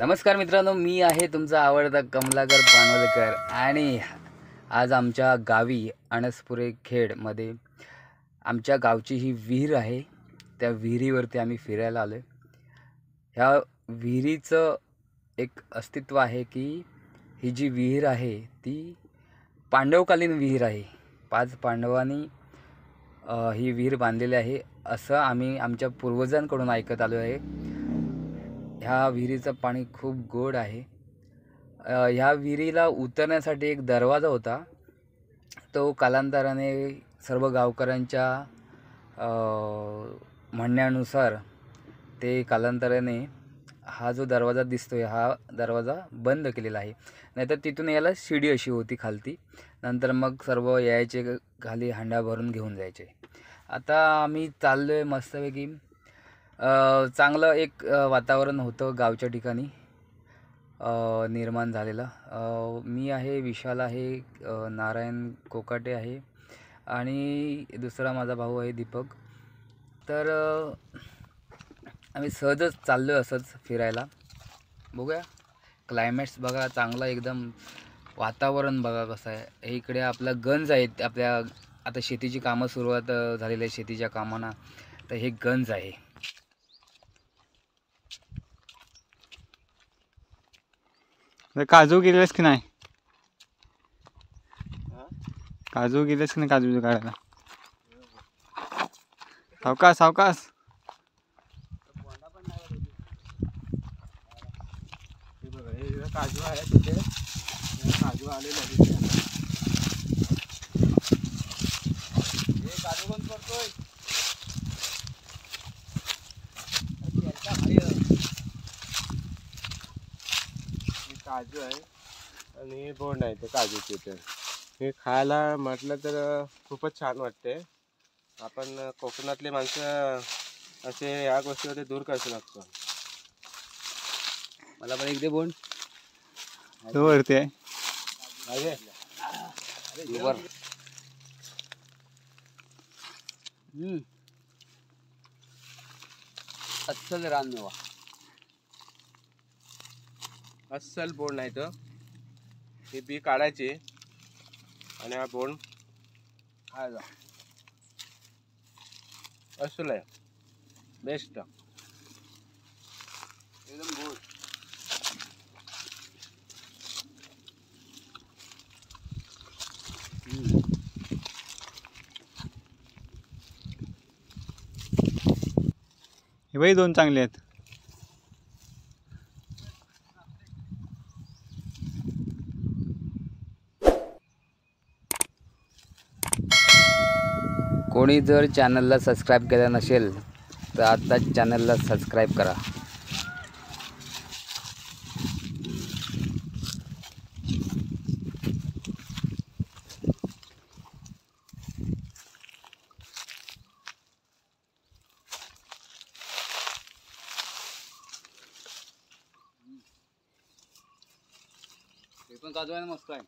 नमस्कार मित्रांनो, मी आहे तुमचा आवडता कमलाकर पानवलकर आणि आज आमच्या गावी अणसपुरे खेडमध्ये आमच्या गावची ही विहीर आहे. त्या विहिरीवरती आम्ही फिरायला आलो. ह्या विहिरीचं एक अस्तित्व आहे की ही जी विहीर आहे ती पांडवकालीन विहीर आहे. 5 पांडवांनी ही विहीर बांधलेली आहे असं आम्ही आमच्या पूर्वजांकडून ऐकत आलो आहे. ह्या विहिरीचं पाणी खूप गोड आहे. ह्या विहिरीला उतरण्यासाठी एक दरवाजा होता. तो कालांतराने सर्व गावकऱ्यांच्या म्हणण्यानुसार ते कालांतराने हा जो दरवाजा दिसतोय हा दरवाजा बंद केलेला आहे. नाहीतर तिथून यायला शिडी अशी होती खालती. नंतर मग सर्व यायचे खाली हांडा भरून घेऊन जायचे. आता आम्ही चाललो आहे मस्तपैकी. चांगलं एक वातावरण होतं गावच्या ठिकाणी निर्माण झालेलं. मी आहे, विशाल आहे, नारायण कोकाटे आहे आणि दुसरा माझा भाऊ आहे दीपक. तर आम्ही सहजच चाललो आहे असंच फिरायला. बघूया क्लायमॅट्स बघा, चांगला एकदम वातावरण बघा कसं आहे. हे इकडे आपलं गंज आहेत. आपल्या आता शेतीची कामं सुरुवात झालेली आहे शेतीच्या कामांना. तर हे गंज आहे. काजू गेलेस की नाही? काजू गेलेस की नाही? काजू काढायला सावकाश सावकाश. काजू आहे तिथे, काजू आलेले. काजू कोण करतोय? काजू आहे आणि बोंड आहे ते काजूचे. तर हे खायला म्हटलं तर खूपच छान वाटते. आपण कोकणातले माणसं असे या गोष्टीमध्ये दूर करू लागतो. मला पण एक दे बोंड. वरती आहे. अस्सल रानमेवा, अस्सल बोंड नाही तर हे बी काढायचे आणि हा बोंड खायचा. अस्सल आहे, बेस्ट एकदम गोड. हे बाई 2 चांगले आहेत. कोणी जर चॅनलला सबस्क्राईब केलं नसेल तर आत्ताच चॅनलला सबस्क्राईब करा. हे पण काजू आहे, मस्त आहे.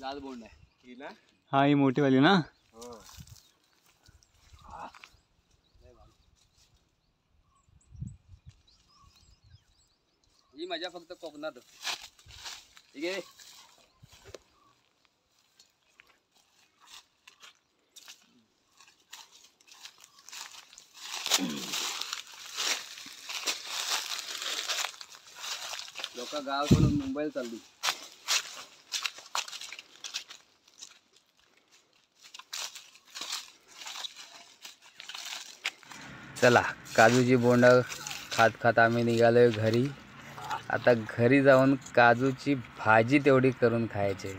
लाल बोंड आहे ही ना. हा ही मोठीवाली ना. हो. ही मजा फक्त कोकणात. ठीक आहे. लोक गाव सोडून मुंबईला चालली. चला, काजूची बोंड खात खात आम्ही निघालोय घरी. आता घरी जाऊन काजूची भाजी तेवढी करून खायची.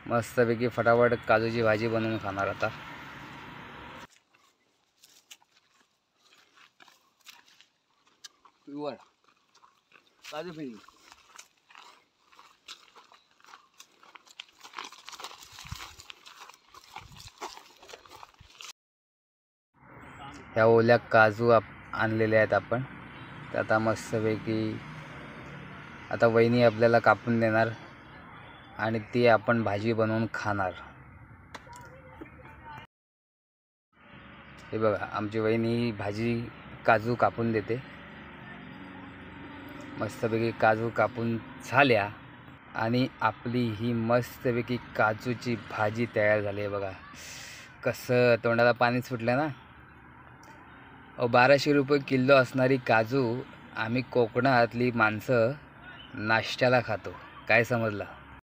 मस्तपैकी फटाफट काजूची भाजी बनवून खाणार आता. काजू फिरी ह्या ओल्या काजू आणलेल्या आहेत आपण. तर आता मस्तपैकी आता वहिनी आपल्याला कापून देणार आणि ती आपण भाजी बनवून खाणार. हे बघा, आमची वहिनी भाजी काजू कापून देते. मस्तपैकी काजू कापून झाल्या आणि आपली ही मस्तपैकी काजूची भाजी तयार झाली आहे बघा. कसं तोंडाला पाणी सुटलं ना. 1200 रुपये किलो असणारी काजू आम्ही कोकणातली माणसं नाश्त्याला खातो. काय समजलं?